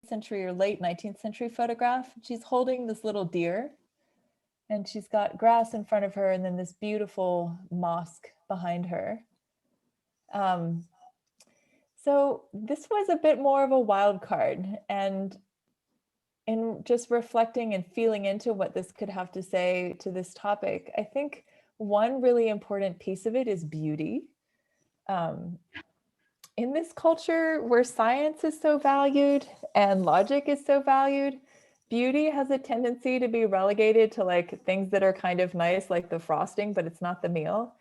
century or late 19th century photograph. She's holding this little deer, and she's got grass in front of her and then this beautiful mosque behind her. So this was a bit more of a wild card, and in just reflecting and feeling into what this could have to say to this topic, I think one really important piece of it is beauty. In this culture where science is so valued and logic is so valued, beauty has a tendency to be relegated to like things that are kind of nice, like the frosting, but it's not the meal.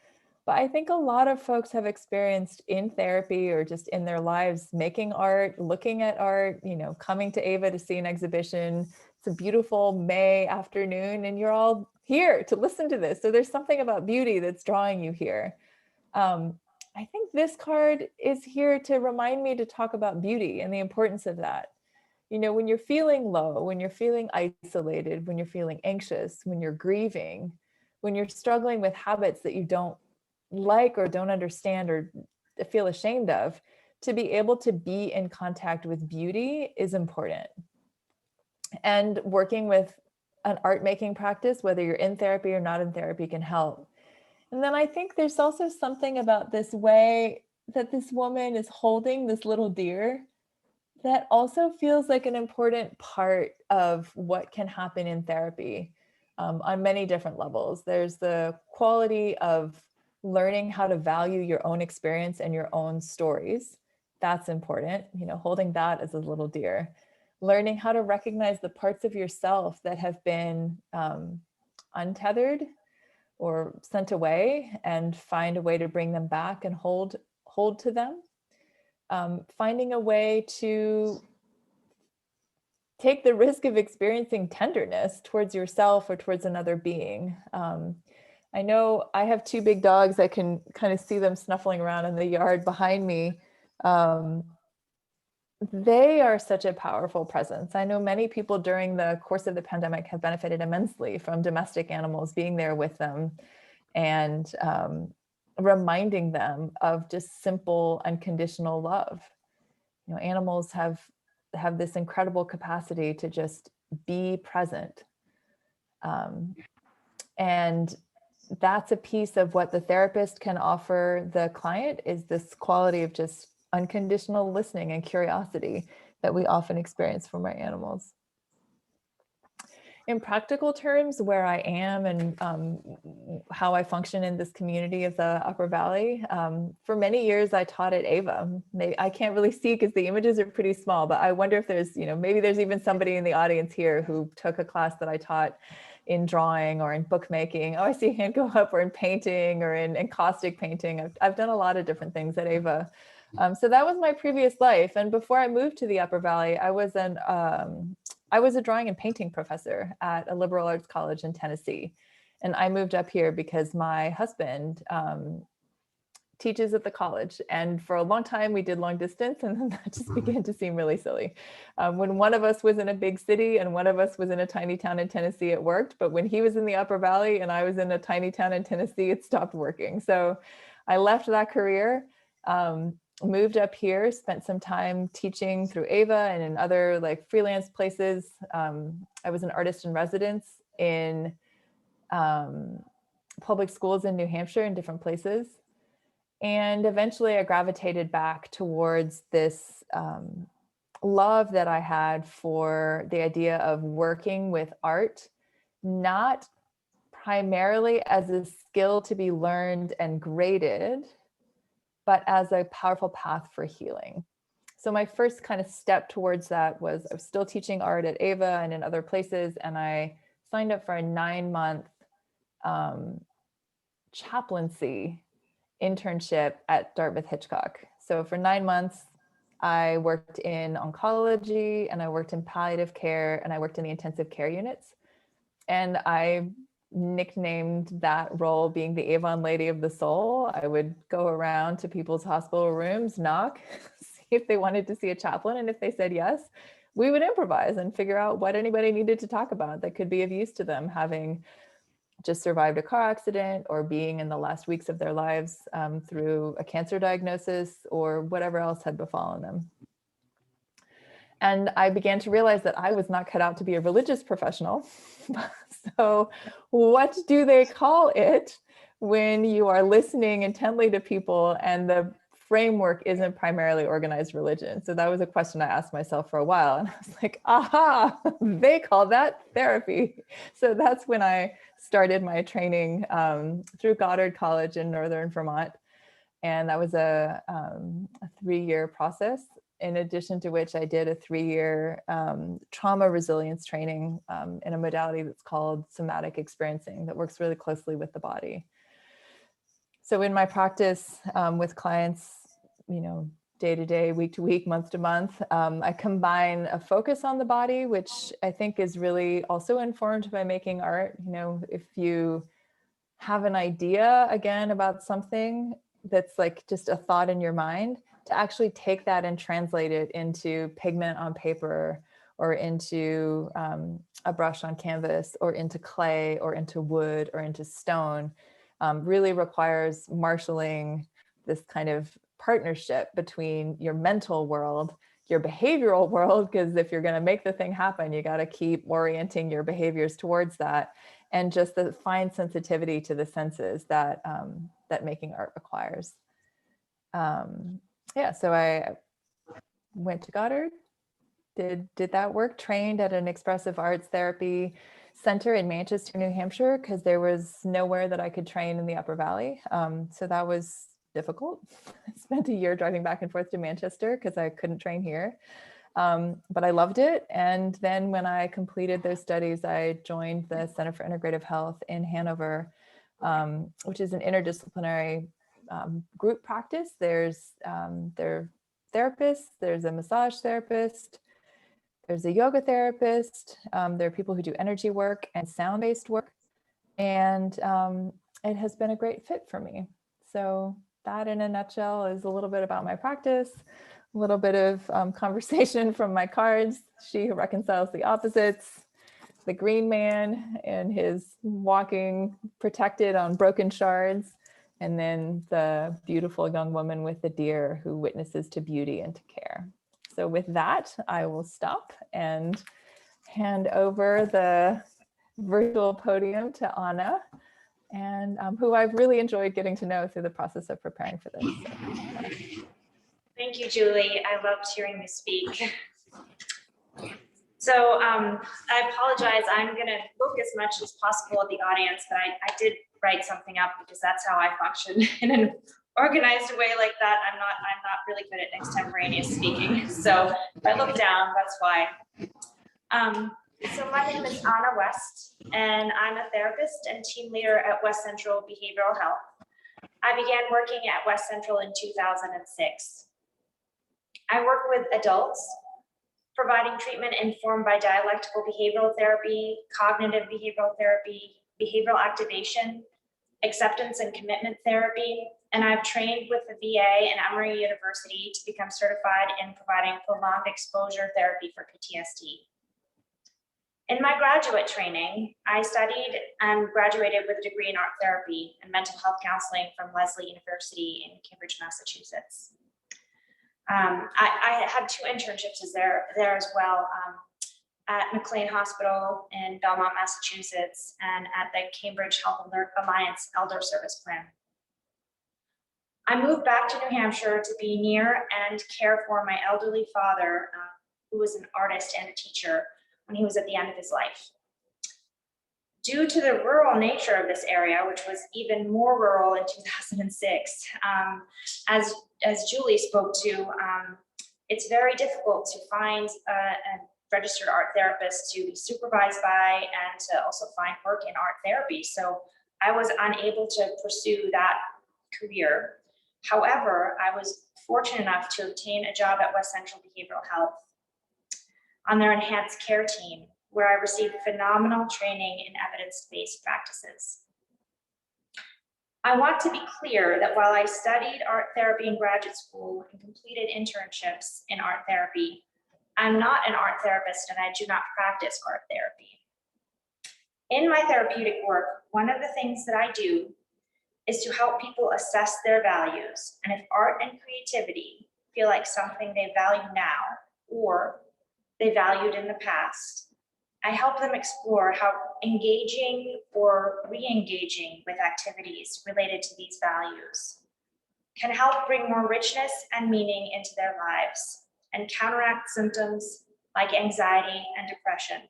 But I think a lot of folks have experienced in therapy or just in their lives making art, looking at art, you know, coming to Ava to see an exhibition. It's a beautiful May afternoon and you're all here to listen to this. So there's something about beauty that's drawing you here. I think this card is here to remind me to talk about beauty and the importance of that. You know, when you're feeling low, when you're feeling isolated, when you're feeling anxious, when you're grieving, when you're struggling with habits that you don't like or don't understand or feel ashamed of, to be able to be in contact with beauty is important. And working with an art making practice, whether you're in therapy or not in therapy, can help. And then I think there's also something about this way that this woman is holding this little deer that also feels like an important part of what can happen in therapy on many different levels. There's the quality of learning how to value your own experience and your own stories. That's important, you know, holding that as a little deer. Learning how to recognize the parts of yourself that have been untethered or sent away and find a way to bring them back and hold to them. Finding a way to take the risk of experiencing tenderness towards yourself or towards another being. I know I have two big dogs. I can kind of see them snuffling around in the yard behind me. They are such a powerful presence. I know many people during the course of the pandemic have benefited immensely from domestic animals being there with them and reminding them of just simple, unconditional love. You know, animals have this incredible capacity to just be present. And that's a piece of what the therapist can offer the client, is this quality of just unconditional listening and curiosity that we often experience from our animals. In practical terms, where I am and how I function in this community of the Upper Valley, for many years I taught at Ava. I can't really see because the images are pretty small, but I wonder if there's, you know, maybe there's even somebody in the audience here who took a class that I taught in drawing or in bookmaking. Oh, I see a hand go up, or in painting or in encaustic painting. I've done a lot of different things at Ava. So that was my previous life. And before I moved to the Upper Valley, I was a drawing and painting professor at a liberal arts college in Tennessee. And I moved up here because my husband teaches at the college. And for a long time we did long distance, and then that just began to seem really silly. When one of us was in a big city and one of us was in a tiny town in Tennessee, it worked. But when he was in the Upper Valley and I was in a tiny town in Tennessee, it stopped working. So I left that career, moved up here, spent some time teaching through Ava and in other like freelance places. I was an artist in residence in public schools in New Hampshire in different places. And eventually I gravitated back towards this love that I had for the idea of working with art, not primarily as a skill to be learned and graded, but as a powerful path for healing. So my first kind of step towards that was I was still teaching art at Ava and in other places, and I signed up for a 9-month chaplaincy internship at Dartmouth Hitchcock. So for 9 months, I worked in oncology and I worked in palliative care and I worked in the intensive care units. And I nicknamed that role being the Avon Lady of the Soul. I would go around to people's hospital rooms, knock, see if they wanted to see a chaplain. And if they said yes, we would improvise and figure out what anybody needed to talk about that could be of use to them, having just survived a car accident or being in the last weeks of their lives through a cancer diagnosis or whatever else had befallen them. And I began to realize that I was not cut out to be a religious professional. So what do they call it when you are listening intently to people and the framework isn't primarily organized religion? So that was a question I asked myself for a while. And I was like, aha, they call that therapy. So that's when I started my training through Goddard College in Northern Vermont. And that was a 3-year process, in addition to which I did a 3-year trauma resilience training in a modality that's called somatic experiencing that works really closely with the body. So in my practice with clients, day to day, week to week, month to month, I combine a focus on the body, which I think is really also informed by making art. If you have an idea again about something that's like just a thought in your mind, to actually take that and translate it into pigment on paper or into a brush on canvas or into clay or into wood or into stone really requires marshaling this kind of partnership between your mental world, your behavioral world, because if you're going to make the thing happen, you got to keep orienting your behaviors towards that, and just the fine sensitivity to the senses that that making art requires. Yeah, so I went to Goddard, did that work, trained at an expressive arts therapy center in Manchester, New Hampshire, because there was nowhere that I could train in the Upper Valley. So that was difficult. I spent a year driving back and forth to Manchester because I couldn't train here. But I loved it. And then when I completed those studies, I joined the Center for Integrative Health in Hanover, which is an interdisciplinary group practice. There's therapists, there's a massage therapist, there's a yoga therapist, there are people who do energy work and sound-based work. And it has been a great fit for me. So that in a nutshell is a little bit about my practice, a little bit of conversation from my cards. She who reconciles the opposites, the green man and his walking protected on broken shards, and then the beautiful young woman with the deer who witnesses to beauty and to care. So with that, I will stop and hand over the virtual podium to Anna, and who I've really enjoyed getting to know through the process of preparing for this. Thank you, Julie. I loved hearing you speak. So I apologize. I'm going to look as much as possible at the audience, but I did write something up because that's how I function in an organized way like that. I'm not really good at extemporaneous speaking. So if I look down, that's why. So my name is Anna West, and I'm a therapist and team leader at West Central Behavioral Health. I began working at West Central in 2006. I work with adults, providing treatment informed by dialectical behavioral therapy, cognitive behavioral therapy, behavioral activation, acceptance and commitment therapy, and I've trained with the VA and Emory University to become certified in providing prolonged exposure therapy for PTSD. In my graduate training, I studied and graduated with a degree in art therapy and mental health counseling from Lesley University in Cambridge, Massachusetts. I had 2 internships there as well, at McLean Hospital in Belmont, Massachusetts, and at the Cambridge Health Alliance Elder Service Plan. I moved back to New Hampshire to be near and care for my elderly father, who was an artist and a teacher, when he was at the end of his life. Due to the rural nature of this area, which was even more rural in 2006, as Julie spoke to, it's very difficult to find a registered art therapist to be supervised by and to also find work in art therapy. So I was unable to pursue that career. However, I was fortunate enough to obtain a job at West Central Behavioral Health on their enhanced care team, where I received phenomenal training in evidence-based practices. I want to be clear that while I studied art therapy in graduate school and completed internships in art therapy, I'm not an art therapist and I do not practice art therapy. In my therapeutic work, one of the things that I do is to help people assess their values, and if art and creativity feel like something they value now, or they valued in the past, I help them explore how engaging or re-engaging with activities related to these values can help bring more richness and meaning into their lives and counteract symptoms like anxiety and depression.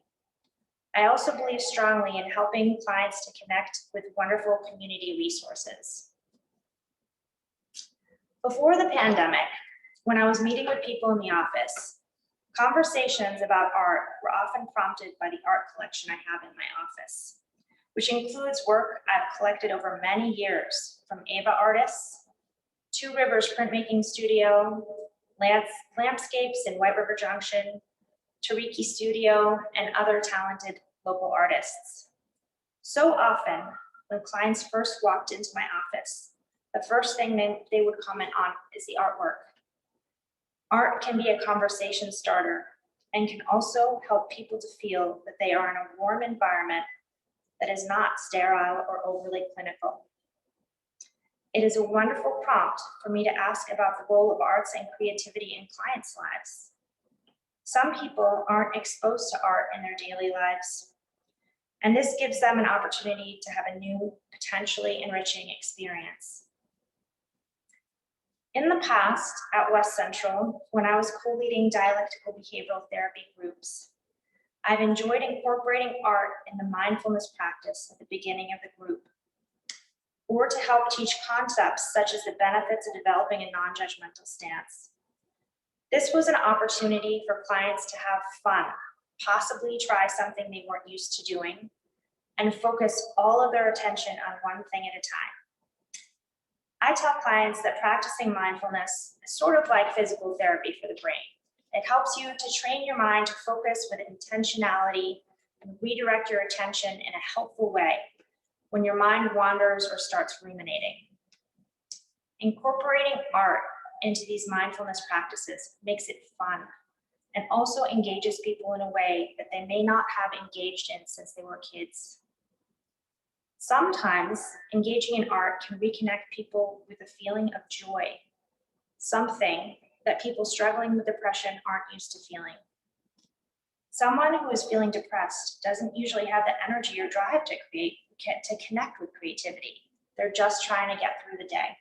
I also believe strongly in helping clients to connect with wonderful community resources. Before the pandemic, when I was meeting with people in the office, conversations about art were often prompted by the art collection I have in my office, which includes work I've collected over many years from Ava Artists, Two Rivers Printmaking Studio, Lampscapes in White River Junction, Tariki Studio, and other talented local artists. So often, when clients first walked into my office, the first thing they would comment on is the artwork. Art can be a conversation starter and can also help people to feel that they are in a warm environment that is not sterile or overly clinical. It is a wonderful prompt for me to ask about the role of arts and creativity in clients' lives. Some people aren't exposed to art in their daily lives, and this gives them an opportunity to have a new, potentially enriching experience. In the past, at West Central, when I was co-leading dialectical behavioral therapy groups, I've enjoyed incorporating art in the mindfulness practice at the beginning of the group, or to help teach concepts such as the benefits of developing a non-judgmental stance. This was an opportunity for clients to have fun, possibly try something they weren't used to doing, and focus all of their attention on one thing at a time. I tell clients that practicing mindfulness is sort of like physical therapy for the brain. It helps you to train your mind to focus with intentionality and redirect your attention in a helpful way when your mind wanders or starts ruminating. Incorporating art into these mindfulness practices makes it fun and also engages people in a way that they may not have engaged in since they were kids. Sometimes engaging in art can reconnect people with a feeling of joy, something that people struggling with depression aren't used to feeling. Someone who is feeling depressed doesn't usually have the energy or drive to connect with creativity. They're just trying to get through the day.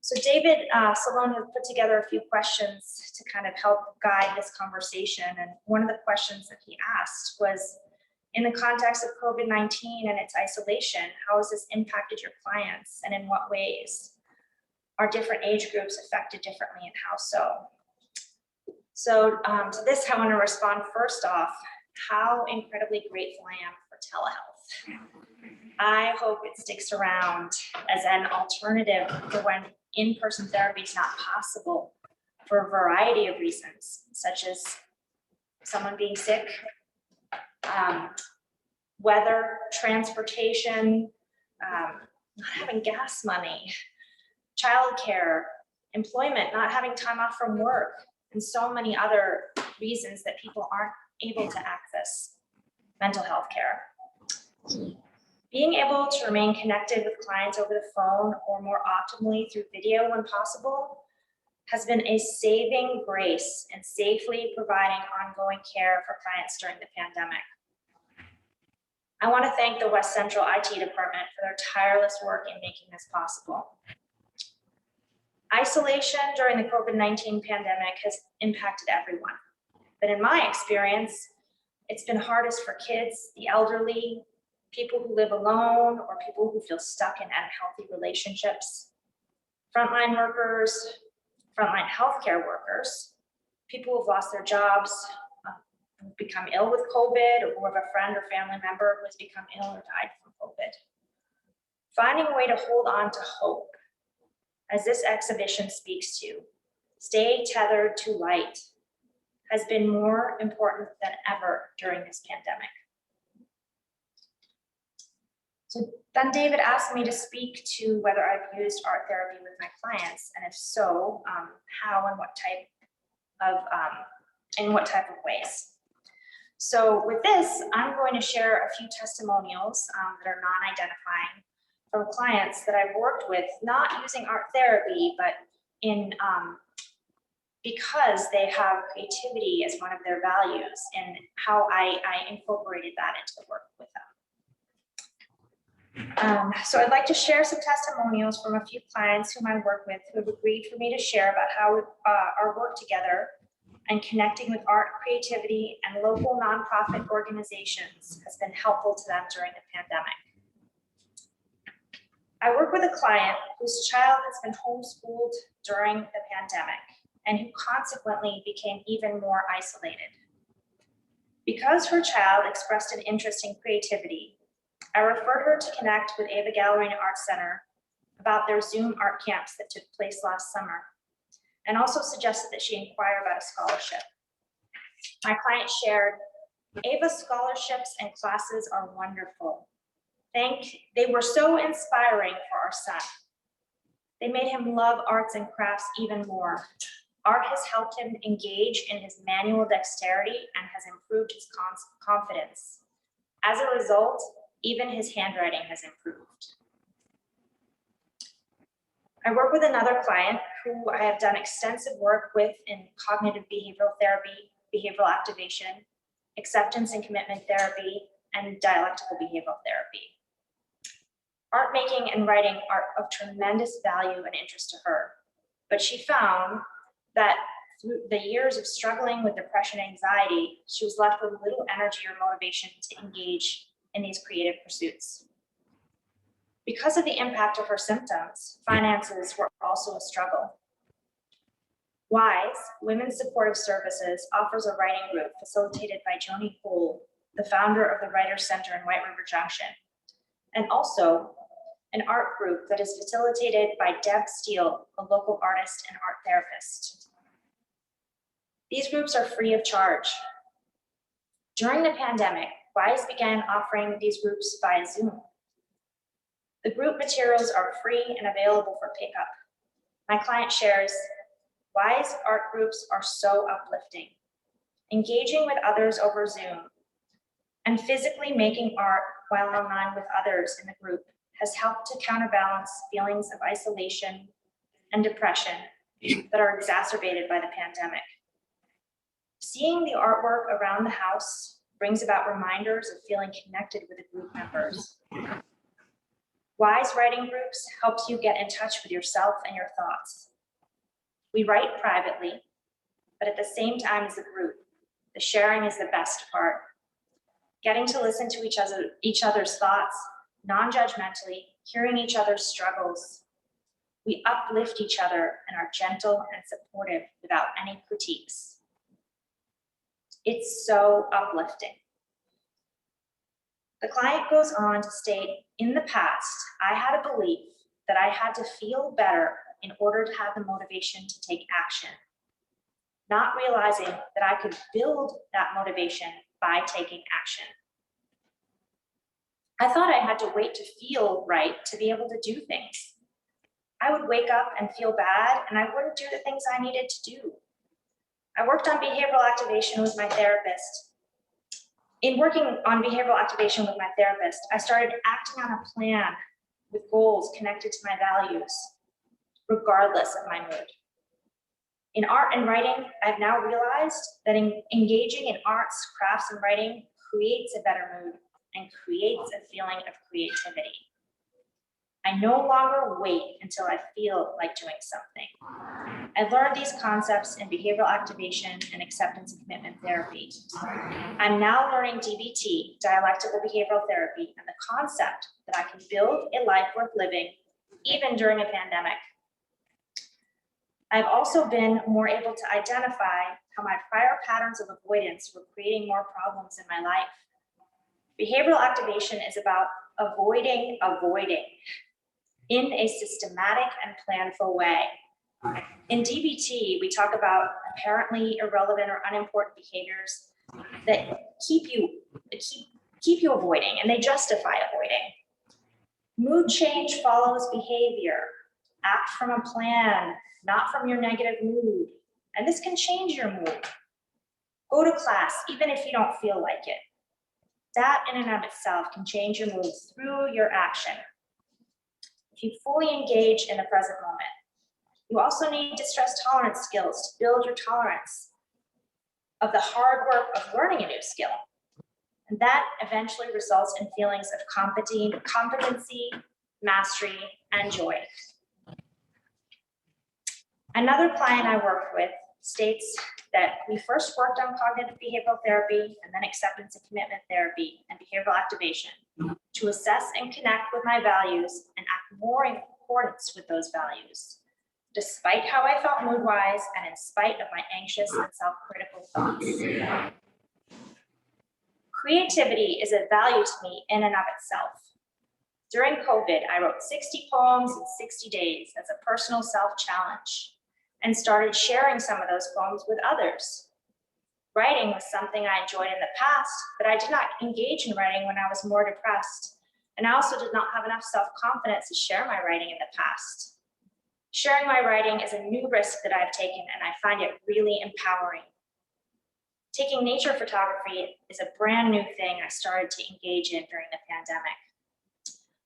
So David Salone has put together a few questions to kind of help guide this conversation. And one of the questions that he asked was, in the context of COVID-19 and its isolation, how has this impacted your clients, and in what ways? Are different age groups affected differently, and how so? So to this, I want to respond first off, how incredibly grateful I am for telehealth. I hope it sticks around as an alternative for when in-person therapy is not possible for a variety of reasons, such as someone being sick, weather, transportation, not having gas money, childcare, employment, not having time off from work, and so many other reasons that people aren't able to access mental health care. Being able to remain connected with clients over the phone or more optimally through video when possible has been a saving grace in safely providing ongoing care for clients during the pandemic. I want to thank the West Central IT department for their tireless work in making this possible. Isolation during the COVID-19 pandemic has impacted everyone, but in my experience, it's been hardest for kids, the elderly, people who live alone, or people who feel stuck in unhealthy relationships, frontline workers, frontline healthcare workers, people who've lost their jobs, who've become ill with COVID, or who have a friend or family member who has become ill or died from COVID. Finding a way to hold on to hope, as this exhibition speaks to, stay tethered to light, has been more important than ever during this pandemic. So then David asked me to speak to whether I've used art therapy with my clients, and if so, how and in what type of ways. So with this, I'm going to share a few testimonials that are non-identifying from clients that I've worked with, not using art therapy, but in because they have creativity as one of their values, and how I incorporated that into the work with them. So I'd like to share some testimonials from a few clients whom I work with who have agreed for me to share about how our work together and connecting with art, creativity, and local nonprofit organizations has been helpful to them during the pandemic. I work with a client whose child has been homeschooled during the pandemic and who consequently became even more isolated. Because her child expressed an interest in creativity, I referred her to connect with Ava Gallery Art Center about their Zoom art camps that took place last summer, and also suggested that she inquire about a scholarship. My client shared, Ava's scholarships and classes are wonderful. They were so inspiring for our son. They made him love arts and crafts even more. Art has helped him engage in his manual dexterity and has improved his confidence. As a result, even his handwriting has improved. I work with another client who I have done extensive work with in cognitive behavioral therapy, behavioral activation, acceptance and commitment therapy, and dialectical behavioral therapy. Art making and writing are of tremendous value and interest to her, but she found that through the years of struggling with depression and anxiety, she was left with little energy or motivation to engage in these creative pursuits. Because of the impact of her symptoms, finances were also a struggle. WISE, Women's Supportive Services, offers a writing group facilitated by Joni Cole, the founder of the Writers Center in White River Junction, and also an art group that is facilitated by Deb Steele, a local artist and art therapist. These groups are free of charge. During the pandemic, WISE began offering these groups via Zoom. The group materials are free and available for pickup. My client shares, WISE art groups are so uplifting. Engaging with others over Zoom and physically making art while online with others in the group has helped to counterbalance feelings of isolation and depression that are exacerbated by the pandemic. Seeing the artwork around the house brings about reminders of feeling connected with the group members. WISE writing groups helps you get in touch with yourself and your thoughts. We write privately, but at the same time as a group, the sharing is the best part. Getting to listen to each other's thoughts, non-judgmentally, hearing each other's struggles. We uplift each other and are gentle and supportive without any critiques. It's so uplifting. The client goes on to state, in the past, I had a belief that I had to feel better in order to have the motivation to take action, not realizing that I could build that motivation by taking action. I thought I had to wait to feel right to be able to do things. I would wake up and feel bad, and I wouldn't do the things I needed to do. I worked on behavioral activation with my therapist. In working on behavioral activation with my therapist, I started acting on a plan with goals connected to my values, regardless of my mood. In art and writing, I've now realized that engaging in arts, crafts, and writing creates a better mood and creates a feeling of creativity. I no longer wait until I feel like doing something. I learned these concepts in behavioral activation and acceptance and commitment therapy. I'm now learning DBT, dialectical behavioral therapy, and the concept that I can build a life worth living even during a pandemic. I've also been more able to identify how my prior patterns of avoidance were creating more problems in my life. Behavioral activation is about avoiding in a systematic and planful way. In DBT, we talk about apparently irrelevant or unimportant behaviors that keep you avoiding, and they justify avoiding. Mood change follows behavior. Act from a plan, not from your negative mood. And this can change your mood. Go to class, even if you don't feel like it. That in and of itself can change your mood through your action. If you fully engage in the present moment, You also need distress tolerance skills to build your tolerance of the hard work of learning a new skill. And that eventually results in feelings of competency, mastery, and joy. Another client I worked with states that we first worked on cognitive behavioral therapy and then acceptance and commitment therapy and behavioral activation to assess and connect with my values and act more in accordance with those values, despite how I felt mood-wise and in spite of my anxious and self-critical thoughts. Creativity is a value to me in and of itself. During COVID, I wrote 60 poems in 60 days as a personal self-challenge and started sharing some of those poems with others. Writing was something I enjoyed in the past, but I did not engage in writing when I was more depressed. And I also did not have enough self-confidence to share my writing in the past. Sharing my writing is a new risk that I've taken, and I find it really empowering. Taking nature photography is a brand new thing I started to engage in during the pandemic.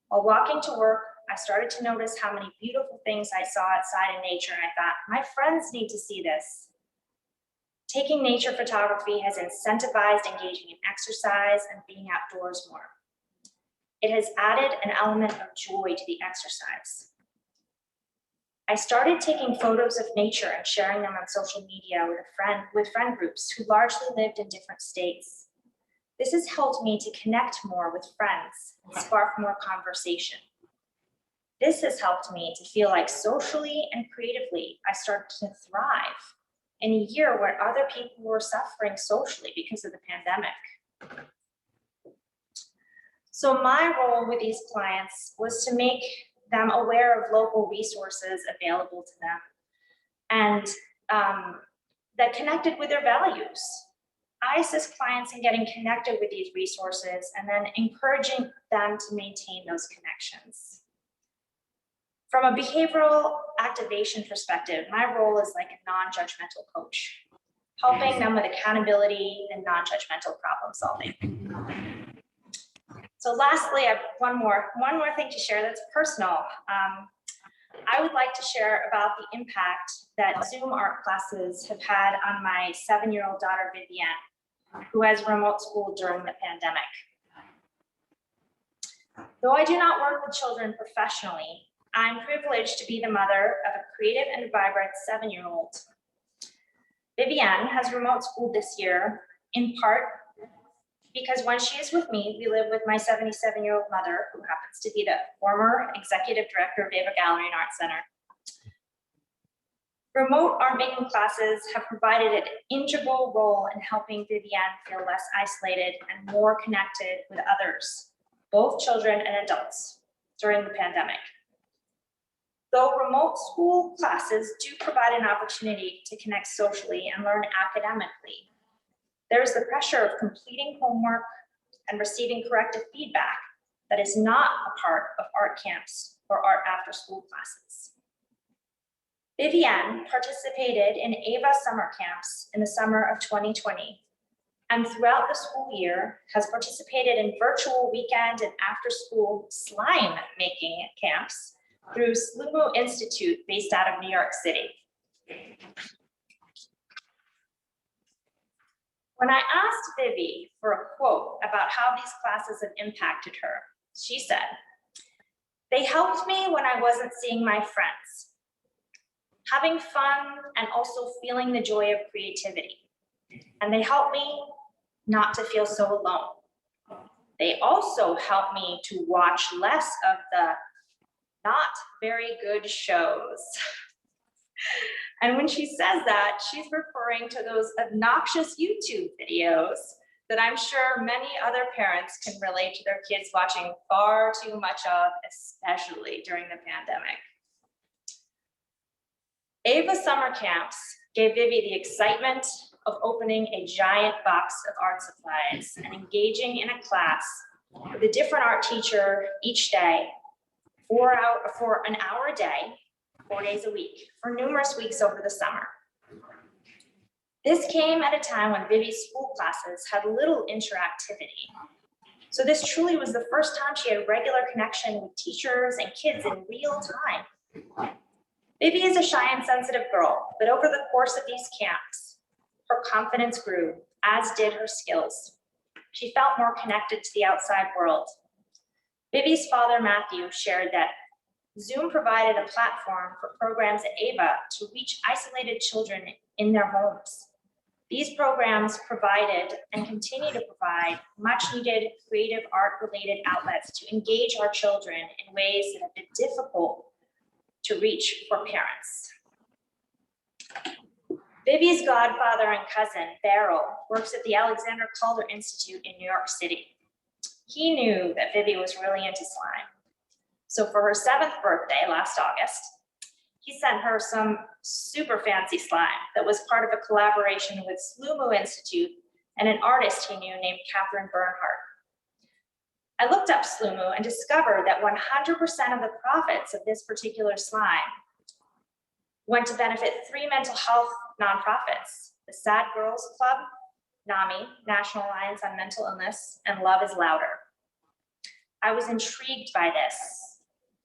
While walking to work, I started to notice how many beautiful things I saw outside in nature, and I thought, my friends need to see this. Taking nature photography has incentivized engaging in exercise and being outdoors more. It has added an element of joy to the exercise. I started taking photos of nature and sharing them on social media with friend groups who largely lived in different states. This has helped me to connect more with friends and spark more conversation. This has helped me to feel like socially and creatively, I started to thrive in a year where other people were suffering socially because of the pandemic. So my role with these clients was to make them aware of local resources available to them and that connected with their values. I assist clients in getting connected with these resources and then encouraging them to maintain those connections. From a behavioral activation perspective, my role is like a non-judgmental coach, helping them with accountability and non-judgmental problem solving. So lastly, I have one more thing to share that's personal. I would like to share about the impact that Zoom art classes have had on my 7-year-old daughter, Vivienne, who has remote school during the pandemic. Though I do not work with children professionally, I'm privileged to be the mother of a creative and vibrant 7-year-old. Vivienne has remote school this year, in part because when she is with me, we live with my 77-year-old mother, who happens to be the former executive director of Ava Gallery and Art Center. Remote art making classes have provided an integral role in helping Vivienne feel less isolated and more connected with others, both children and adults, during the pandemic. Though remote school classes do provide an opportunity to connect socially and learn academically, there is the pressure of completing homework and receiving corrective feedback that is not a part of art camps or art after school classes. Vivienne participated in Ava summer camps in the summer of 2020, and throughout the school year has participated in virtual weekend and after school slime making camps through Slumo Institute based out of New York City. When I asked Vivi for a quote about how these classes have impacted her, she said, "They helped me when I wasn't seeing my friends, having fun and also feeling the joy of creativity. And they helped me not to feel so alone. They also helped me to watch less of the not very good shows." And when she says that, she's referring to those obnoxious YouTube videos that I'm sure many other parents can relate to their kids watching far too much of, especially during the pandemic. Ava summer camps gave Vivi the excitement of opening a giant box of art supplies and engaging in a class with a different art teacher each day, for an hour a day, 4 days a week, for numerous weeks over the summer. This came at a time when Vivi's school classes had little interactivity. So this truly was the first time she had regular connection with teachers and kids in real time. Vivi is a shy and sensitive girl, but over the course of these camps, her confidence grew, as did her skills. She felt more connected to the outside world. Vivi's father, Matthew, shared that Zoom provided a platform for programs at AVA to reach isolated children in their homes. These programs provided and continue to provide much needed creative art-related outlets to engage our children in ways that have been difficult to reach for parents. Vivi's godfather and cousin, Beryl, works at the Alexander Calder Institute in New York City. He knew that Vivi was really into slime. So for her 7th birthday last August, he sent her some super fancy slime that was part of a collaboration with Slumu Institute and an artist he knew named Catherine Bernhardt. I looked up Slumu and discovered that 100% of the profits of this particular slime went to benefit 3 mental health nonprofits: the Sad Girls Club, NAMI, National Alliance on Mental Illness, and Love is Louder. I was intrigued by this,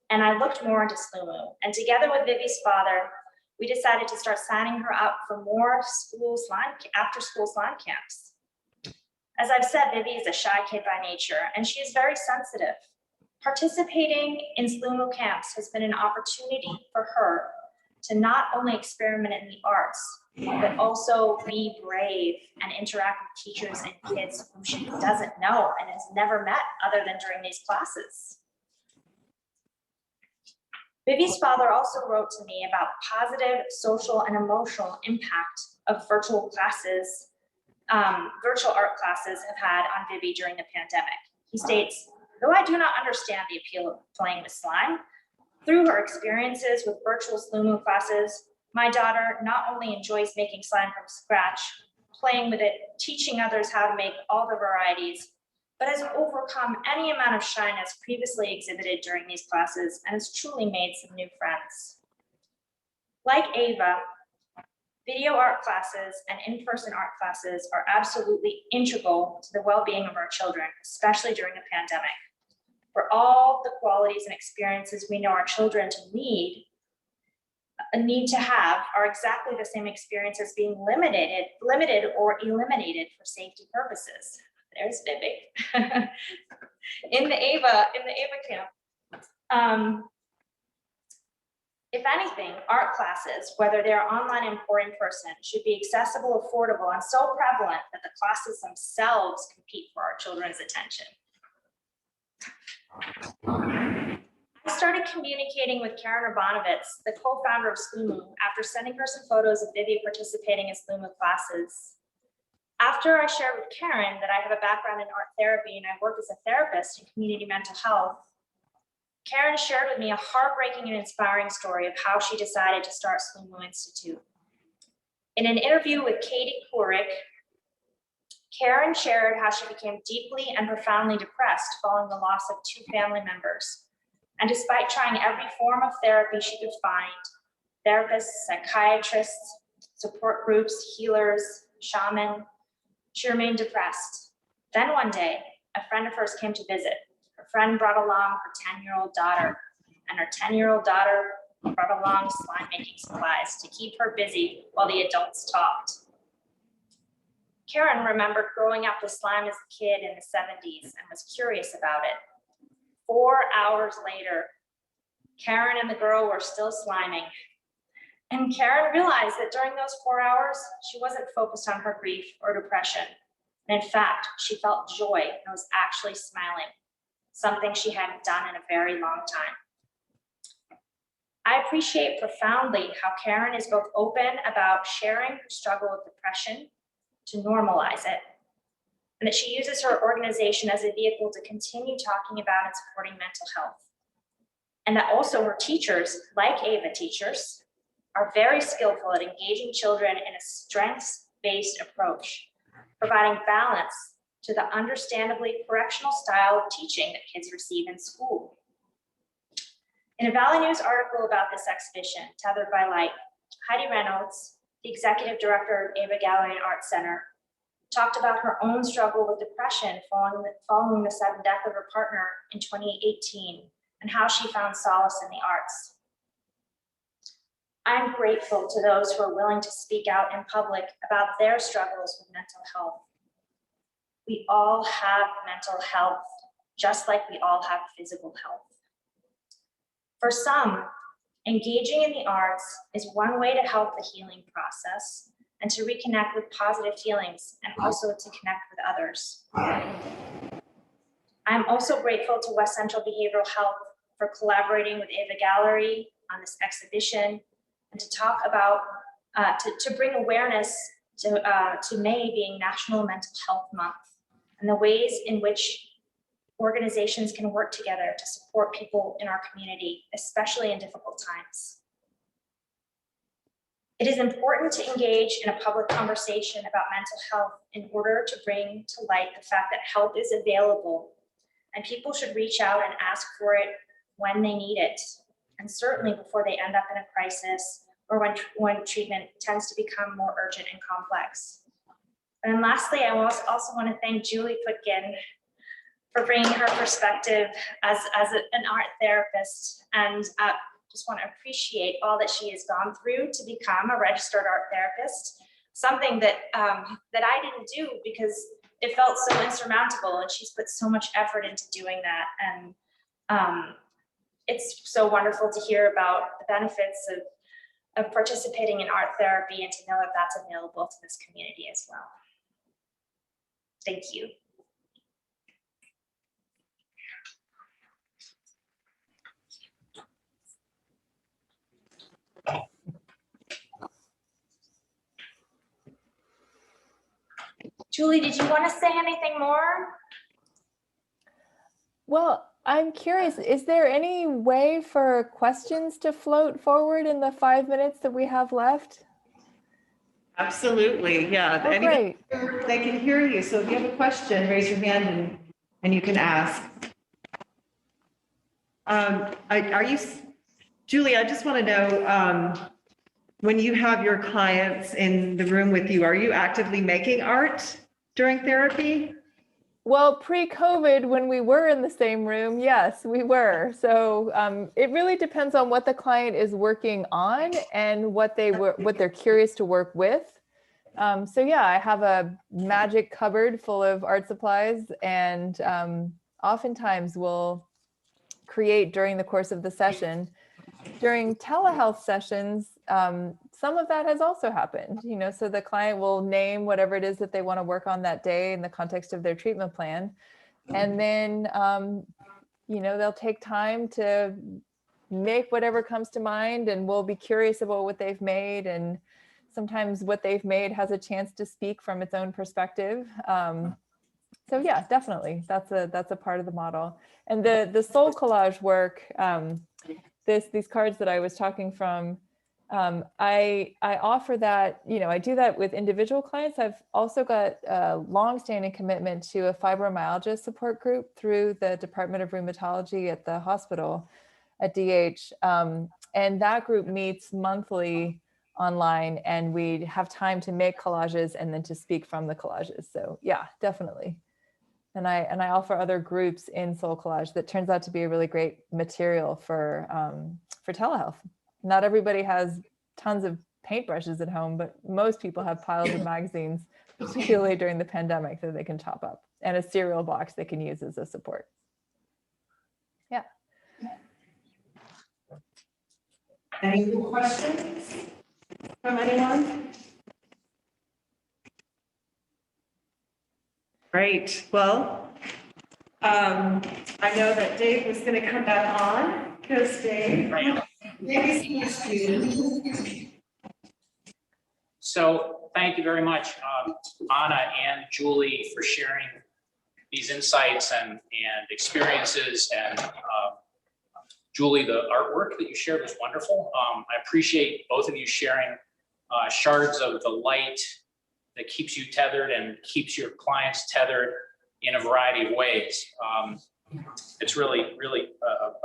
and I looked more into Slumu, and together with Vivi's father, we decided to start signing her up for more after-school slime camps. As I've said, Vivi is a shy kid by nature, and she is very sensitive. Participating in Slumu camps has been an opportunity for her to not only experiment in the arts, but also be brave and interact with teachers and kids whom she doesn't know and has never met other than during these classes. Vivi's father also wrote to me about positive social and emotional impact of virtual classes, virtual art classes have had on Vivi during the pandemic. He states, "Though I do not understand the appeal of playing with slime, through her experiences with virtual Slumu classes, my daughter not only enjoys making slime from scratch, playing with it, teaching others how to make all the varieties, but has overcome any amount of shyness previously exhibited during these classes and has truly made some new friends." Like Ava, video art classes and in-person art classes are absolutely integral to the well-being of our children, especially during the pandemic. For all the qualities and experiences we know our children need to have are exactly the same experiences being limited or eliminated for safety purposes. There's Vivi. in the Ava camp. If anything, art classes, whether they're online or in person, should be accessible, affordable, and so prevalent that the classes themselves compete for our children's attention. I started communicating with Karen Urbanovitz, the co-founder of Slumu, after sending her some photos of Vivi participating in Slumu classes. After I shared with Karen that I have a background in art therapy and I work as a therapist in community mental health, Karen shared with me a heartbreaking and inspiring story of how she decided to start Slumu Institute. In an interview with Katie Kurik, Karen shared how she became deeply and profoundly depressed following the loss of 2 family members. And despite trying every form of therapy she could find, therapists, psychiatrists, support groups, healers, shaman, she remained depressed. Then one day, a friend of hers came to visit. Her friend brought along her 10-year-old daughter, and her 10-year-old daughter brought along slime making supplies to keep her busy while the adults talked. Karen remembered growing up with slime as a kid in the 70s and was curious about it. 4 hours later, Karen and the girl were still sliming. And Karen realized that during those 4 hours, she wasn't focused on her grief or depression. And in fact, she felt joy and was actually smiling, something she hadn't done in a very long time. I appreciate profoundly how Karen is both open about sharing her struggle with depression to normalize it, and that she uses her organization as a vehicle to continue talking about and supporting mental health. And that also her teachers, like Ava teachers, are very skillful at engaging children in a strengths-based approach, providing balance to the understandably correctional style of teaching that kids receive in school. In a Valley News article about this exhibition, Tethered by Light, Heidi Reynolds, the executive director of Ava Gallery and Art Center, talked about her own struggle with depression following the sudden death of her partner in 2018 and how she found solace in the arts. I'm grateful to those who are willing to speak out in public about their struggles with mental health. We all have mental health, just like we all have physical health. For some, engaging in the arts is one way to help the healing process and to reconnect with positive feelings and also to connect with others. I'm also grateful to West Central Behavioral Health for collaborating with Ava Gallery on this exhibition and to talk about, to bring awareness to May being National Mental Health Month and the ways in which organizations can work together to support people in our community, especially in difficult times. It is important to engage in a public conversation about mental health in order to bring to light the fact that help is available and people should reach out and ask for it when they need it, and certainly before they end up in a crisis or when treatment tends to become more urgent and complex. And then lastly, I also want to thank Julie Puttgen for bringing her perspective as an art therapist, and just want to appreciate all that she has gone through to become a registered art therapist, something that that I didn't do because it felt so insurmountable, and she's put so much effort into doing that. And it's so wonderful to hear about the benefits of participating in art therapy and to know that that's available to this community as well. Thank you. Julie, did you want to say anything more? Well, I'm curious, is there any way for questions to float forward in the 5 minutes that we have left? Absolutely, yeah. Oh, great. They can hear you, so if you have a question, raise your hand and you can ask. Julie, I just want to know, when you have your clients in the room with you, are you actively making art during therapy? Well, pre-COVID, when we were in the same room, yes, we were. So it really depends on what the client is working on and what they're curious to work with. So yeah, I have a magic cupboard full of art supplies, and oftentimes we'll create during the course of the session. During telehealth sessions, some of that has also happened, so the client will name whatever it is that they want to work on that day in the context of their treatment plan. And then, they'll take time to make whatever comes to mind, and we'll be curious about what they've made. And sometimes what they've made has a chance to speak from its own perspective. So yeah, definitely, that's a part of the model. And the soul collage work, these cards that I was talking from, I offer that, I do that with individual clients. I've also got a longstanding commitment to a fibromyalgia support group through the Department of Rheumatology at the hospital at DH. And that group meets monthly online, and we have time to make collages and then to speak from the collages. So yeah, definitely. And I offer other groups in Soul Collage that turns out to be a really great material for telehealth. Not everybody has tons of paintbrushes at home, but most people have piles of magazines, particularly during the pandemic, that they can top up, and a cereal box they can use as a support. Yeah. Any questions from anyone? Great. Well, I know that Dave was going to come back on because Dave is a student. So thank you very much, Anna and Julie, for sharing these insights and experiences. And Julie, the artwork that you shared was wonderful. I appreciate both of you sharing shards of the light that keeps you tethered and keeps your clients tethered in a variety of ways. It's really, really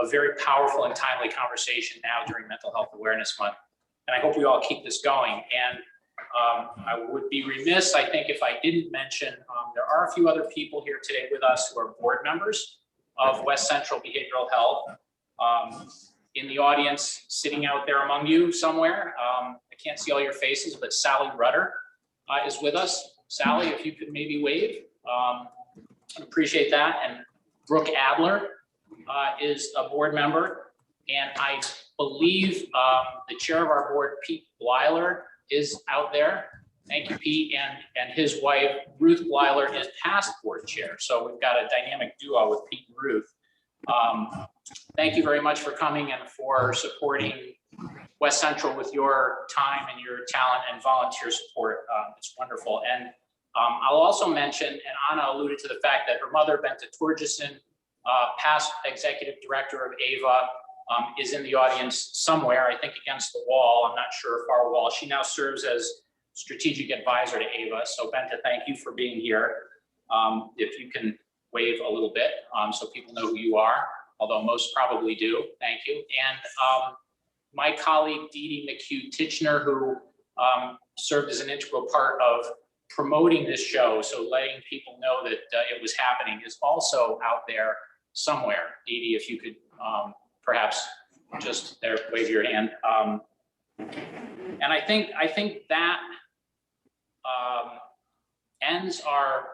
a very powerful and timely conversation now during Mental Health Awareness Month. And I hope we all keep this going. And I would be remiss, I think, if I didn't mention, there are a few other people here today with us who are board members of West Central Behavioral Health. in the audience, sitting out there among you somewhere. I can't see all your faces, but Sally Rudder is with us. Sally, if you could maybe wave, I'd appreciate that. And Brooke Adler is a board member. And I believe the chair of our board, Pete Blyler, is out there. Thank you, Pete. And his wife, Ruth Blyler, is past board chair. So we've got a dynamic duo with Pete and Ruth. Thank you very much for coming and for supporting West Central with your time and your talent and volunteer support. It's wonderful. And I'll also mention, and Anna alluded to the fact that her mother, Bente Torgerson, past executive director of AVA, is in the audience somewhere, I think against the wall. I'm not sure, far wall. She now serves as strategic advisor to AVA. So Bente, thank you for being here. If you can wave a little bit so people know who you are, although most probably do. Thank you. And my colleague, Dee Dee McHugh-Titchener, who served as an integral part of promoting this show, so letting people know that it was happening, is also out there somewhere. Dee Dee, if you could perhaps just there, wave your hand. And I think that ends our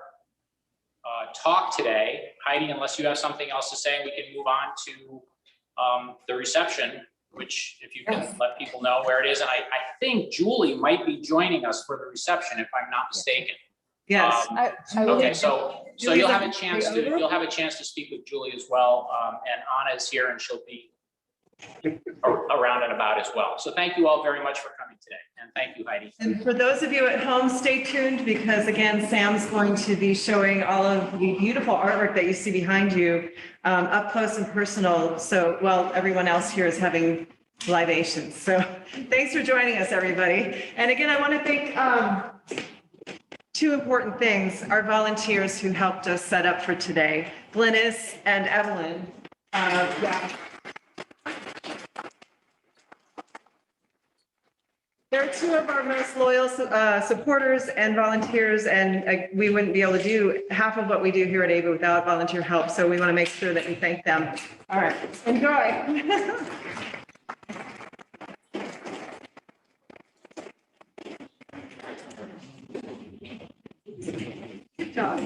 talk today. Heidi, unless you have something else to say, we can move on to the reception, which if you can let people know where it is. And I think Julie might be joining us for the reception, if I'm not mistaken. Yes. Okay, so you'll have a chance to speak with Julie as well. And Anna is here and she'll be around and about as well. So thank you all very much for coming today. And thank you, Heidi. And for those of you at home, stay tuned because again, Sam's going to be showing all of the beautiful artwork that you see behind you up close and personal. So, well, everyone else here is having libations. So thanks for joining us, everybody. And again, I want to thank two important things, our volunteers who helped us set up for today, Glynis and Evelyn. They're two of our most loyal supporters and volunteers, and we wouldn't be able to do half of what we do here at AVA without volunteer help, so we want to make sure that we thank them. All right, enjoy. Good job.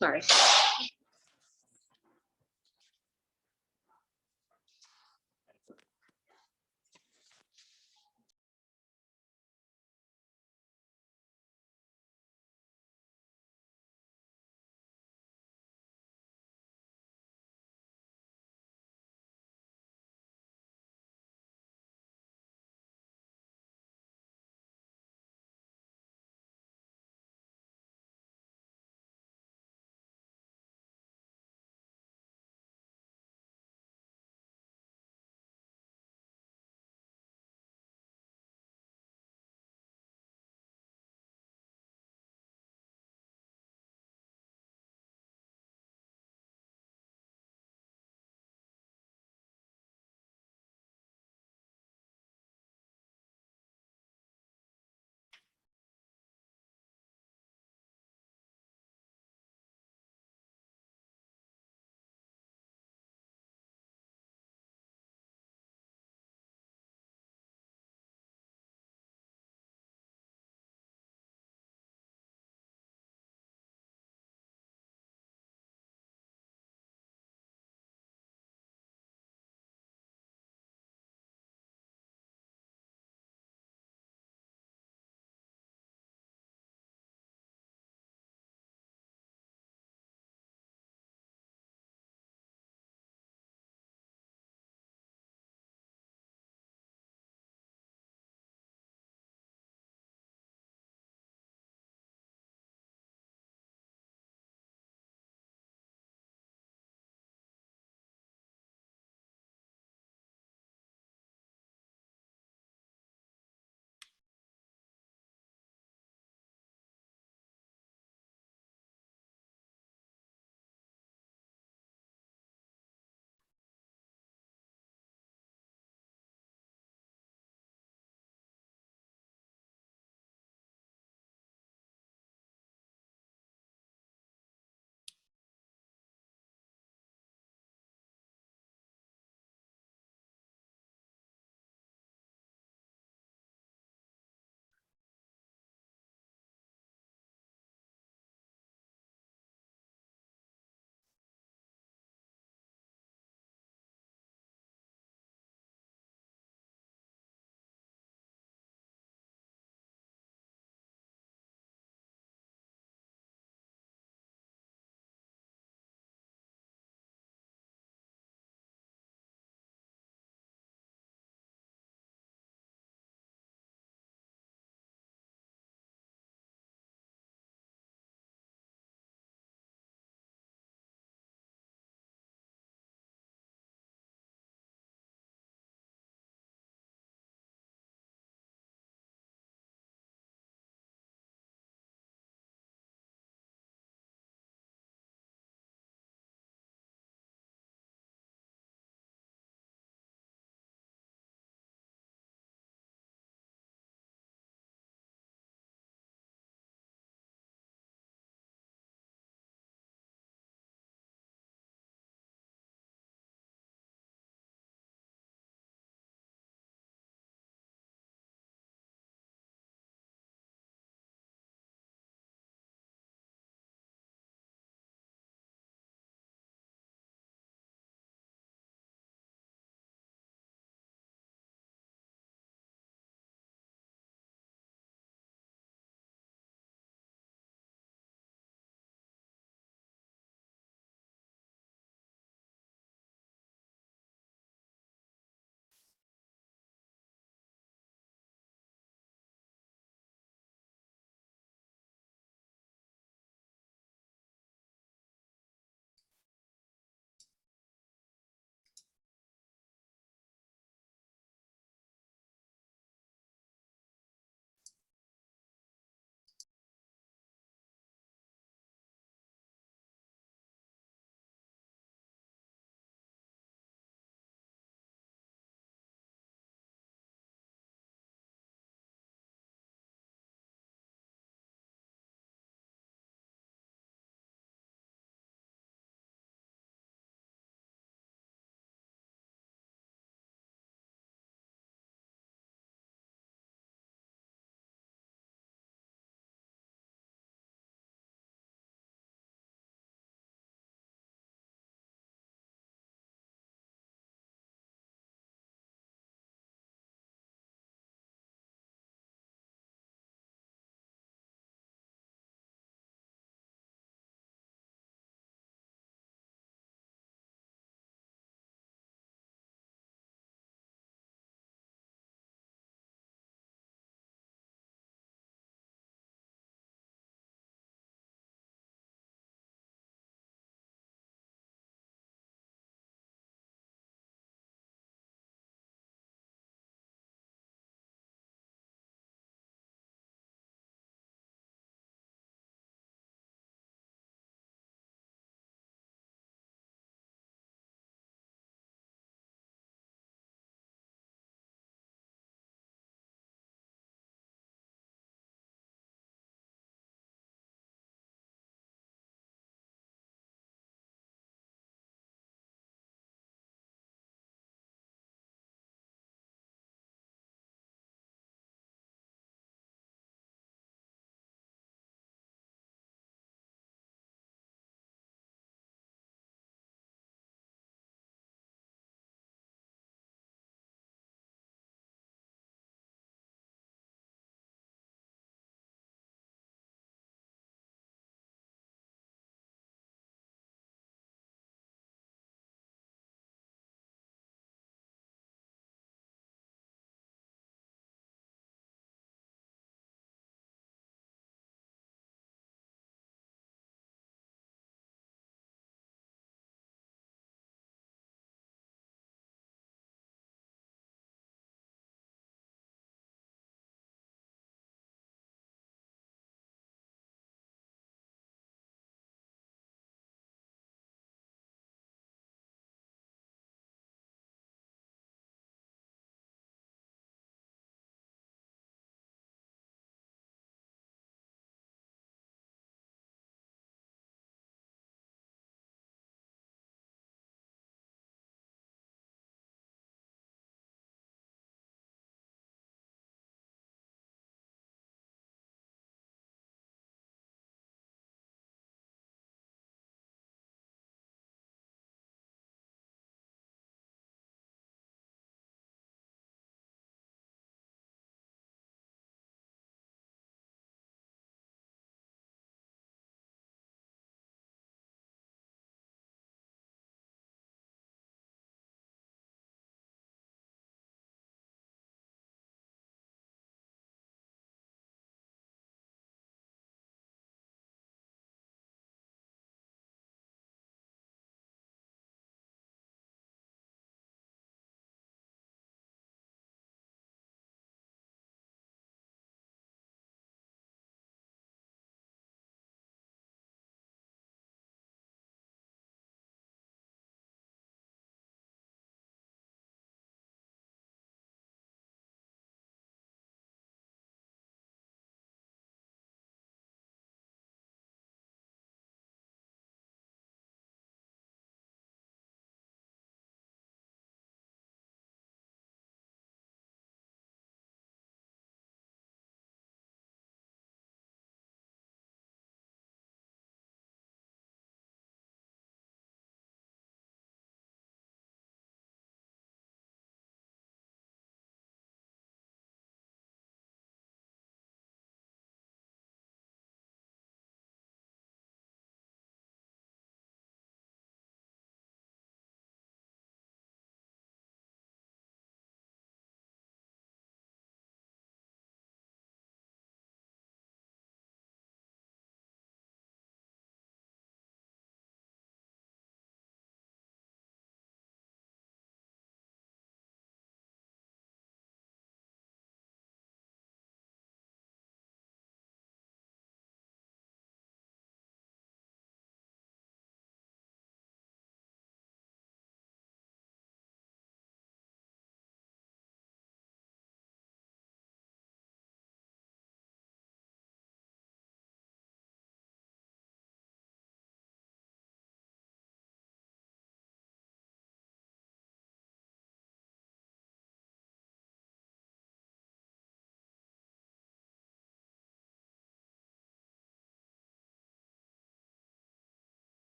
Sorry.